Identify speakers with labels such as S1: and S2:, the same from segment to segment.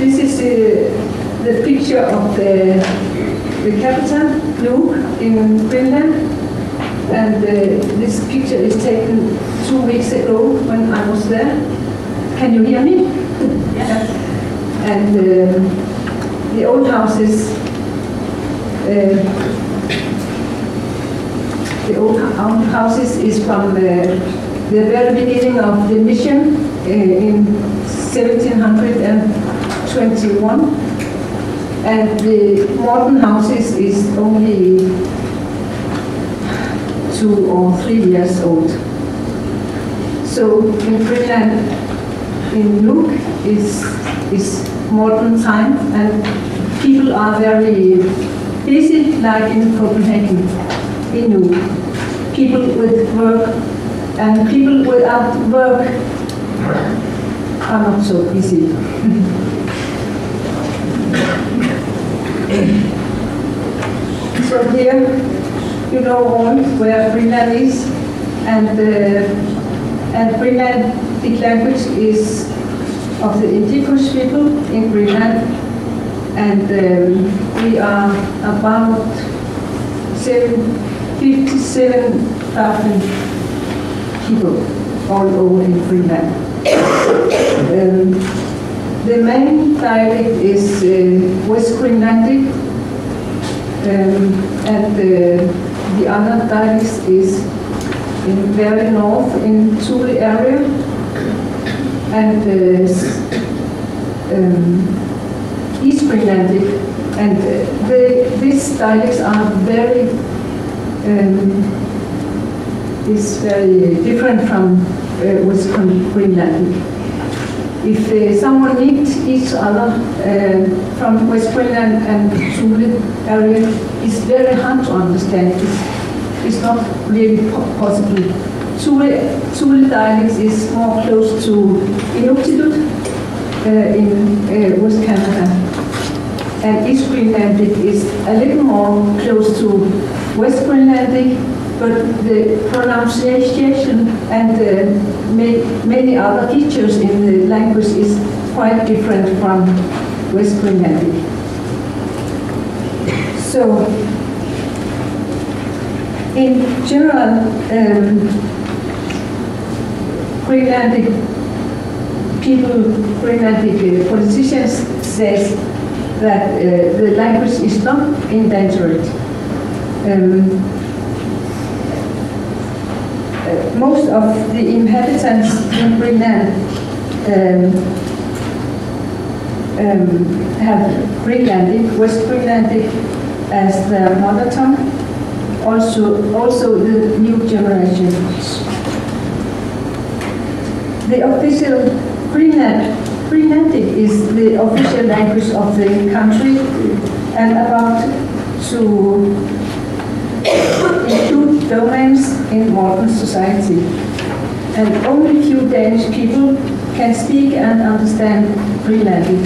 S1: This is the picture of the capital, Nuuk, in Greenland. And this picture is taken 2 weeks ago when I was there. Can you hear me? Yes. And the old houses, is from the very beginning of the mission in 1721, and the modern houses is only 2 or 3 years old. So in Greenland, in Nuuk, is modern time, and people are very busy, like in Copenhagen, in Nuuk. People with work and people without work are not so busy. So here, you know all where Greenland is, and Greenlandic language is of the indigenous people in Greenland, and we are about 57,000 people all over in Greenland. The main dialect is West Greenlandic, and the other dialects is in very north in Thule area, and East Greenlandic, and these dialects are very different from West Greenlandic. If someone meets each other from West Greenland and Thule area, it's very hard to understand. It's not really possible. Thule dialects is more close to Inuktitut in West Canada, and East Greenlandic is a little more close to West Greenlandic, but the pronunciation and many other features in the language is quite different from West Greenlandic. So, in general, Greenlandic people, Greenlandic politicians says that the language is not endangered. Most of the inhabitants in Greenland have Greenlandic, West Greenlandic as their mother tongue. Also the new generations. The official Greenlandic is the official language of the country, and about to include domains in modern society. And only few Danish people can speak and understand Greenlandic.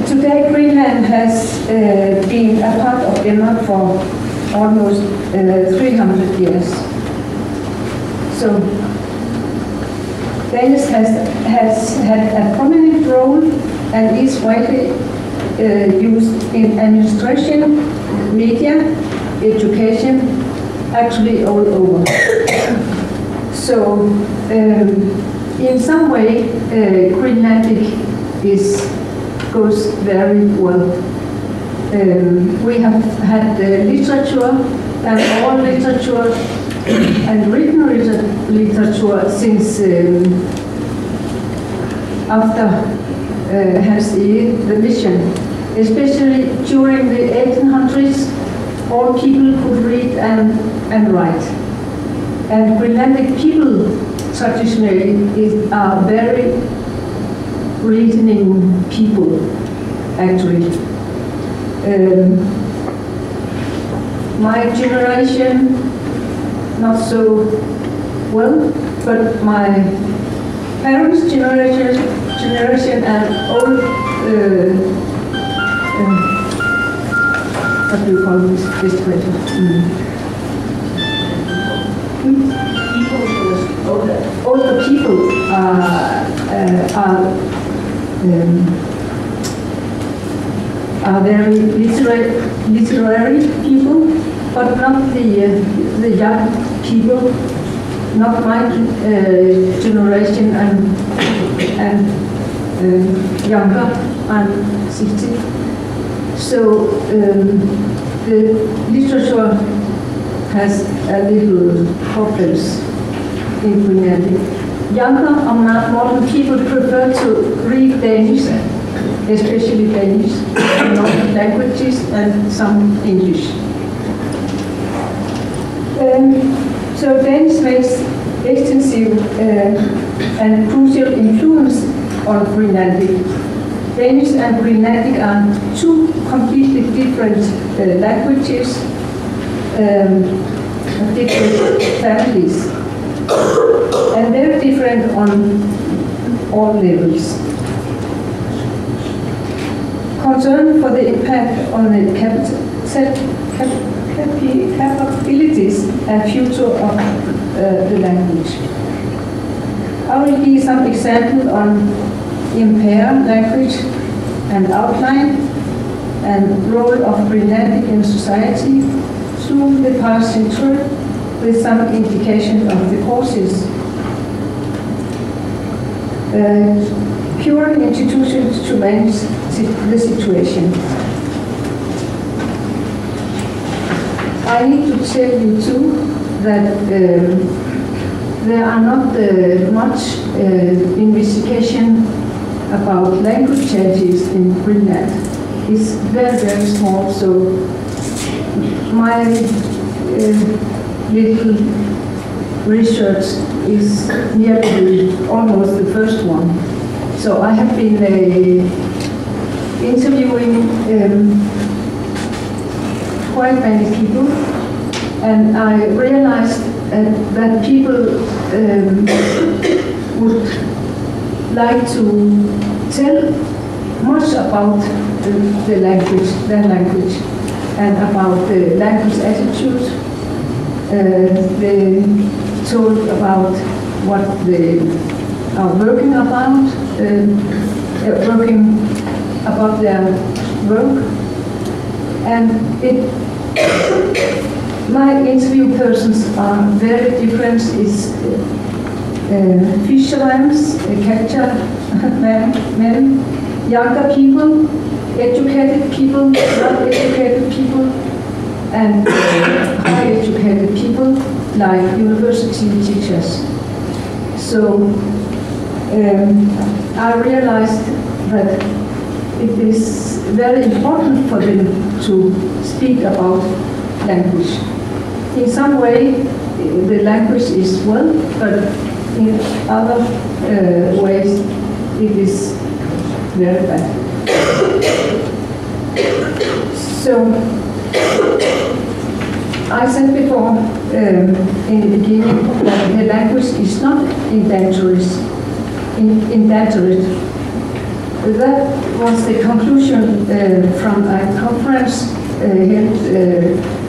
S1: Today, Greenland has been a part of Denmark for almost 300 years. So, Danish has had a prominent role and is widely used in administration, media, education, actually all over. So, in some way, Greenlandic goes very well. We have had literature, and oral literature, and written literature since after Hans the mission. Especially during the 1800s, all people could read and write. And Greenlandic people traditionally are very reasoning people, actually. My generation, not so well, but my parents' generation and old, what do you call this question? Older people are are very literary people, but not the young people, not my generation and younger. I'm 60. So the literature has a little problems in Greenland. Younger or modern people prefer to read Danish, especially Danish, Nordic languages, and some English. So Danish makes extensive and crucial influence on Greenlandic. Danish and Greenlandic are two completely different languages, different families, and they're different on all levels. Concern for the impact on the capabilities and future of the language. I will give some examples on impaired language and outline and role of Greenlandic in society through the past century with some indication of the causes. Current institutions to manage the situation. I need to tell you too that there are not much investigation about language changes in Greenland. It's very, very small, so my little research is nearly almost the first one. So I have been interviewing quite many people, and I realized that people would like to tell much about their language, and about the language attitude. They told about what they are working about their work, and my interview persons are very different. It's fishermen, catcher men, younger people, educated people, non-educated people, and high educated people like university teachers. So I realized that it is very important for them to speak about language. In some way, the language is well, but in other ways, it is very bad. So, I said before in the beginning that the language is not endangered. That was the conclusion from a conference held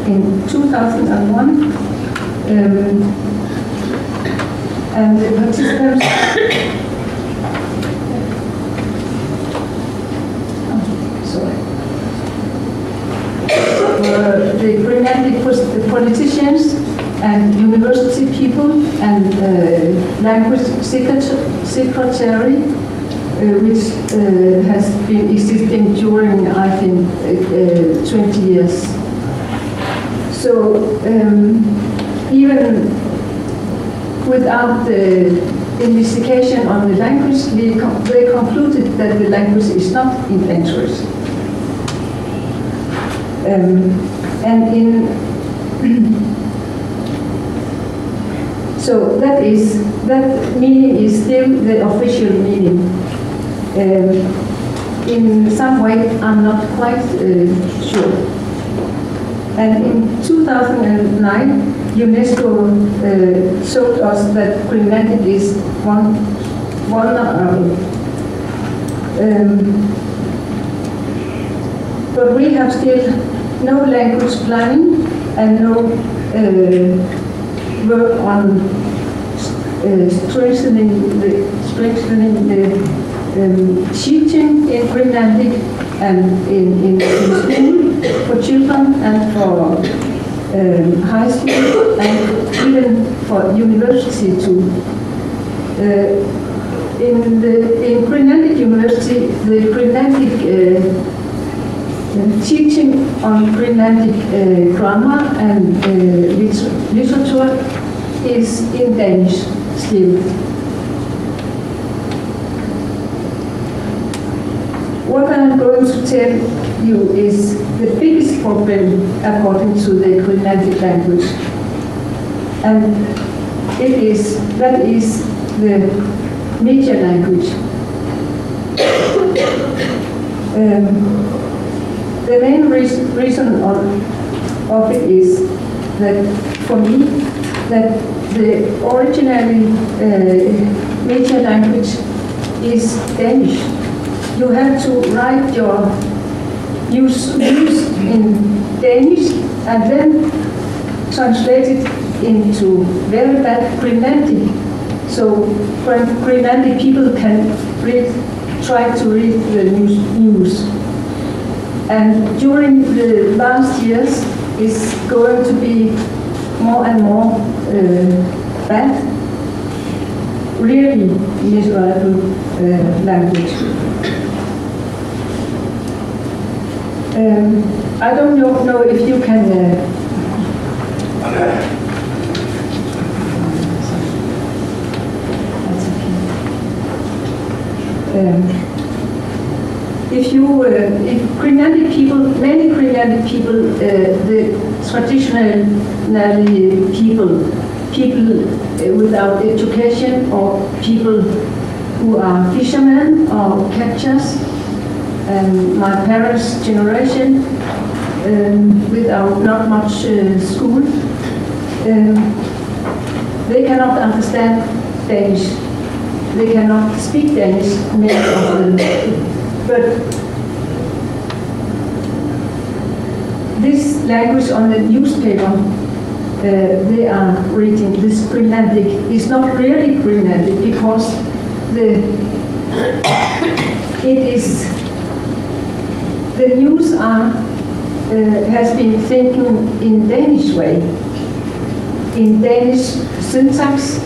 S1: in 2001, and the participants were the Greenlandic politicians and university people and language secretary, which has been existing during, I think, 20 years. So even without the investigation on the language, they concluded that the language is not endangered. So that meaning is still the official meaning. In some way, I'm not quite sure. And in 2009, UNESCO showed us that Greenlandic is vulnerable. But we have still no language planning and no work on strengthening the teaching in Greenlandic and in school for children and for high school and even for university too. In Greenlandic University, the Greenlandic teaching on Greenlandic grammar and literature is in Danish still. What I'm going to tell you is the biggest problem according to the Greenlandic language, and that is the media language. The main reason of it is that, for me, that the originally media language is Danish. You have to write your news in Danish and then translate it into very bad Greenlandic. So Greenlandic people can try to read the news. And during the last years, it's going to be more and more bad, really miserable language. I don't know if you can if Greenlandic people, many Greenlandic people, the traditional people without education, or people who are fishermen or catchers, and my parents' generation, without not much school, they cannot understand Danish. They cannot speak Danish, many of them. But this language on the newspaper, they are reading this Greenlandic is not really Greenlandic, because the news has been thinking in Danish way, in Danish syntax,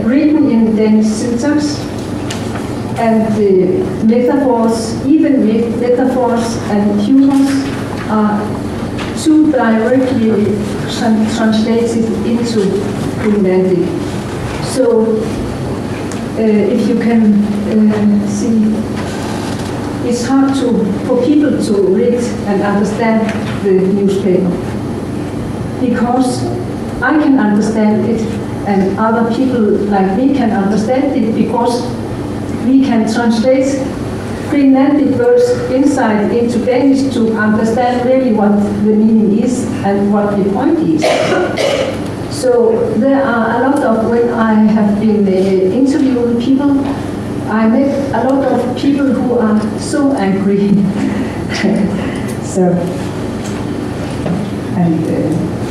S1: written in Danish syntax, and the metaphors, even metaphors and humors, are too directly translated into Greenlandic. So if you can see, it's hard for people to read and understand the newspaper, because I can understand it and other people like me can understand it, because we can translate Greenlandic words inside into Danish to understand really what the meaning is and what the point is. So there are a lot of, when I have been interviewing people, I met a lot of people who are so angry. So, and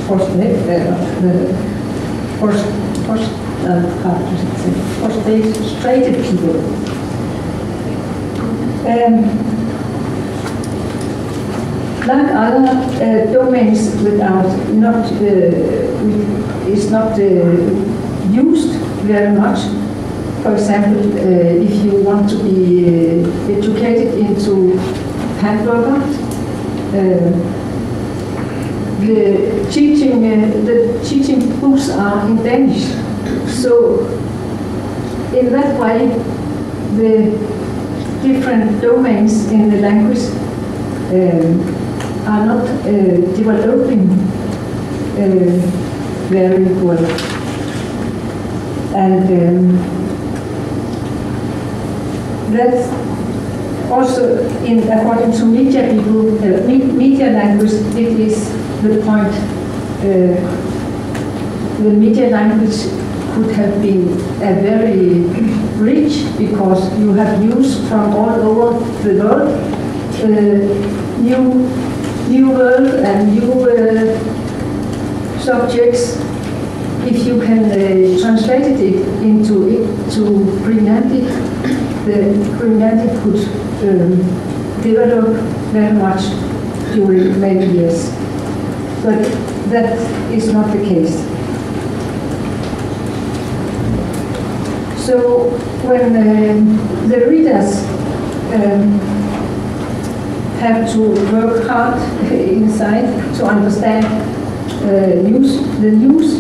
S1: frustrated people. Like other domains is not used very much. For example, if you want to be educated into hamburger, the teaching books are in Danish. So in that way, the different domains in the language are not developing very well. And that's also, according to media people, media language, it is the point. The media language could have been very rich, because you have news from all over the world, new world and new subjects. If you can translate it into Greenlandic, the Greenlandic could develop very much during many years. But that is not the case. So when the readers have to work hard inside to understand the news,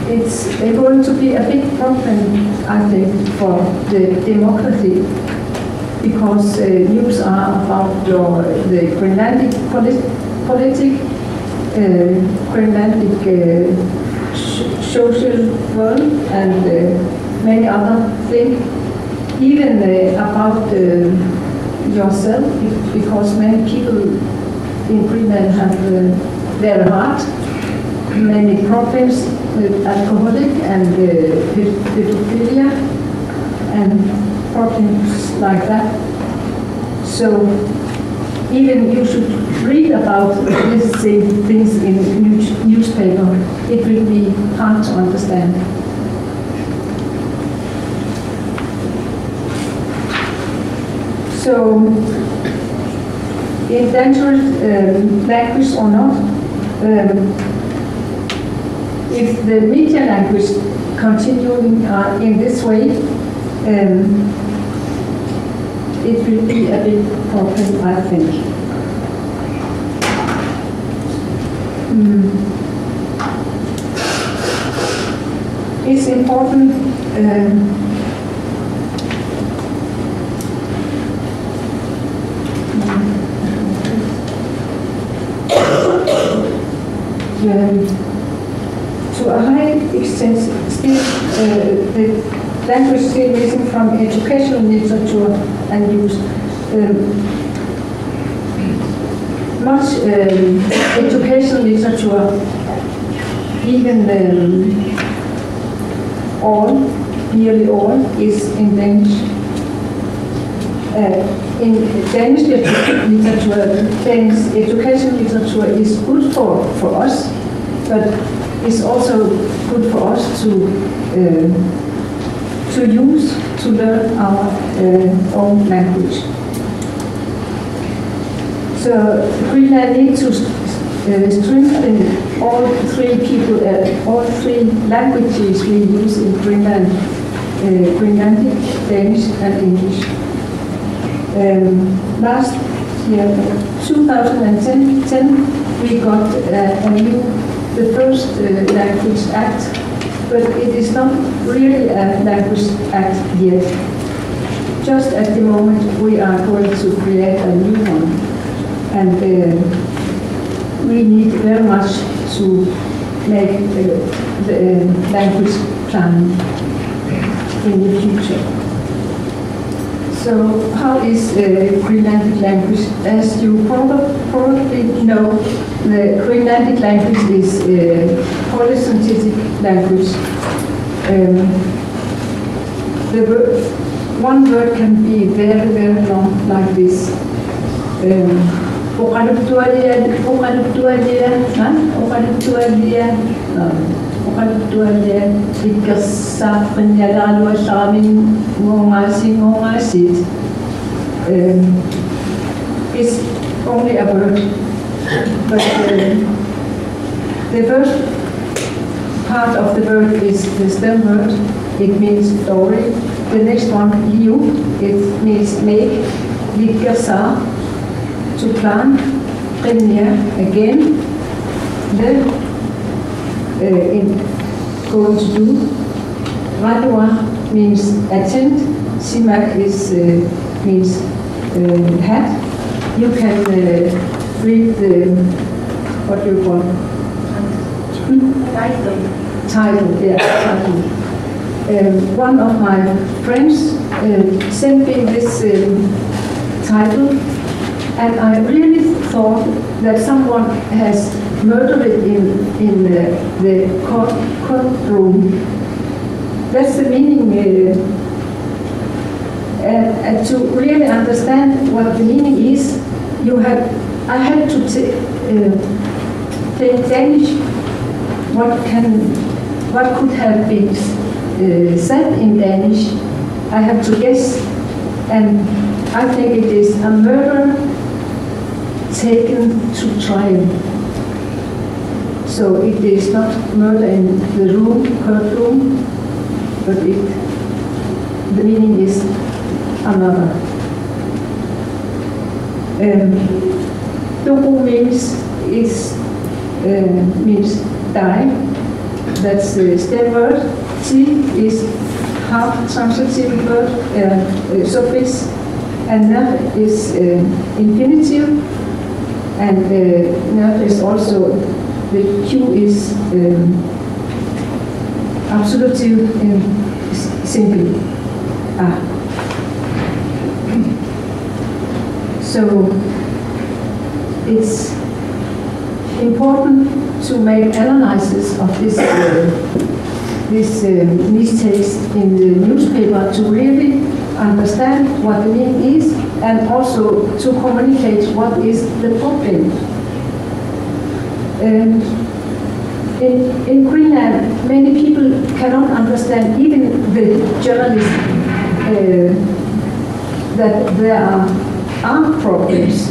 S1: it's going to be a big problem, I think, for the democracy, because news are about the Greenlandic politics, Greenlandic social world, and many other things, even about yourself, because many people in Greenland have very hard, many problems with alcoholic and pedophilia and problems like that. So even you should read about these things in newspaper. It will be hard to understand. So, endangered language or not, if the media language continuing in this way, it will be a big problem, I think. It's important to a high extent, still the language still missing from educational literature and use. Much educational literature, even nearly all, is in Danish. In Danish literature, Danish education literature is good for us, but it's also good for us to use to learn our own language. So Greenland needs to strengthen all three languages we use in Greenland: Greenlandic, Danish, and English. Last year, 2010, we got the first language act, but it is not really a language act yet. Just at the moment, we are going to create a new one, and we need very much to make the language plan in the future. So how is Greenlandic language? As you probably know, the Greenlandic language is a polysynthetic language. One word can be very, very long, like this. It's only a word, but the first part of the word is the stem word. It means story. The next one, liu, it means make. Likasa, to plant. Premier, again. Going to do. Radua means attend. Simak means hat. You can read the, what do you call it? Title, yeah, title. One of my friends sent me this title, and I really thought that someone has murdered it in the courtroom. That's the meaning. And to really understand what the meaning is, I had to take Danish. What could have been said in Danish, I have to guess, and I think it is a murder taken to trial. So it is not murder in the courtroom, but the meaning is another. Doku means die. That's the stem word. Ti is half transitive word, suffix, and nerv is infinitive, and nerv is also, the Q is absolutive and simple. So it's important to make analysis of this mistakes in the newspaper to really understand what the meaning is, and also to communicate what is the problem. In Greenland, many people cannot understand, even the journalists, that there are problems.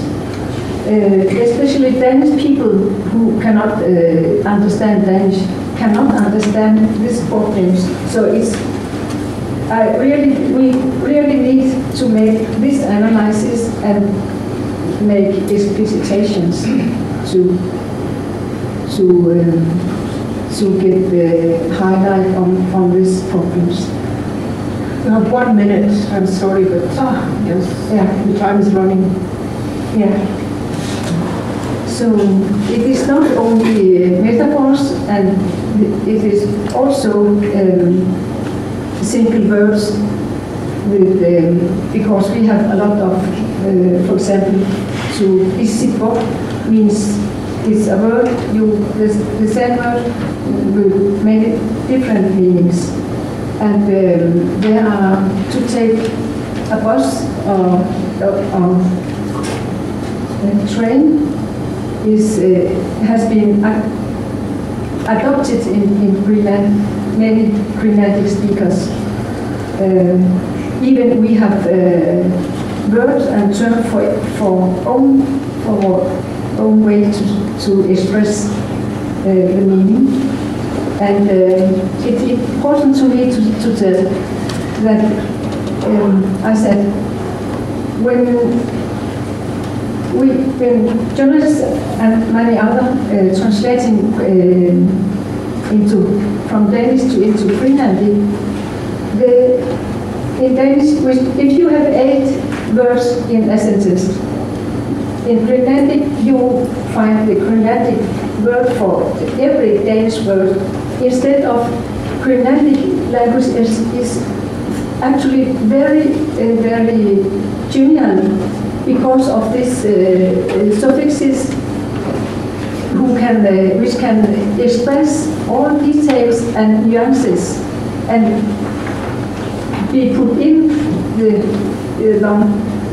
S1: Especially Danish people who cannot understand Danish cannot understand these problems. So we really need to make this analysis and make explicitations to get the highlight on these problems.
S2: You have 1 minute. I'm sorry, but yes, yeah, the time is running.
S1: Yeah. So it is not only metaphors, and it is also simple words with because we have a lot of, for example, to isipo means it's a word, the same word with many different meanings. And there are to take a bus or a train has been adopted in Greenland, many Greenlandic speakers. Even we have words and terms for own way to express the meaning. And it's important to me to tell that I said when journalists and many other translating from Danish into Greenlandic, in Danish, if you have 8 words in a sentence, in Greenlandic you find the Greenlandic word for every Danish word. Instead of Greenlandic language is actually very genial because of these suffixes which can express all details and nuances and be put in the long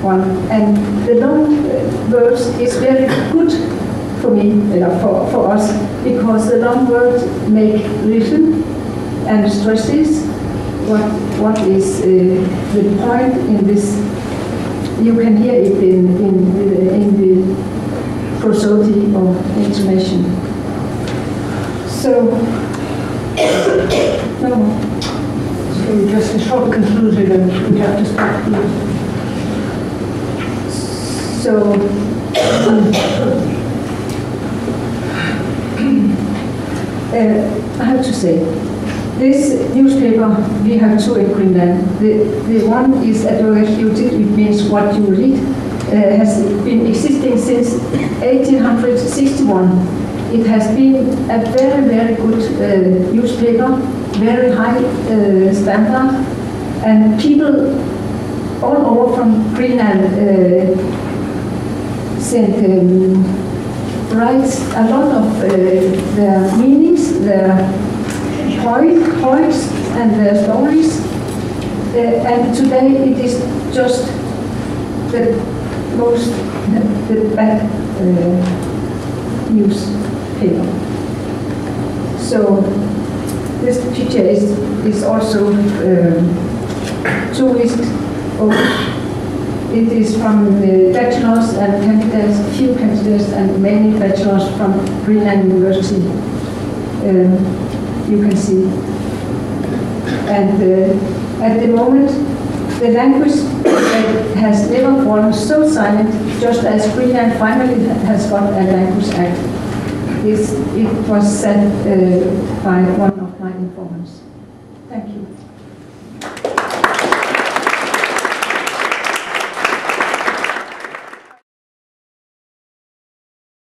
S1: one. And the long words is very good for me, for us, because the long words make rhythm and stresses what is the point in this. You can hear it in the prosody or intonation. So, no. So just a short conclusion, and we have to start here. So, I have to say, this newspaper, we have 2 in Greenland. The one is advocated, which means what you read, has been existing since 1861. It has been a very good newspaper, very high standard, and people all over from Greenland writes a lot of their meanings, their points and their stories, and today it is just the bad newspaper. So this picture is also tourist boat. It is from bachelors and candidates, few candidates and many bachelors from Greenland University. You can see. And at the moment, the language has never fallen so silent, just as Greenland finally has got a language act. It was said by one of my informants. Thank you.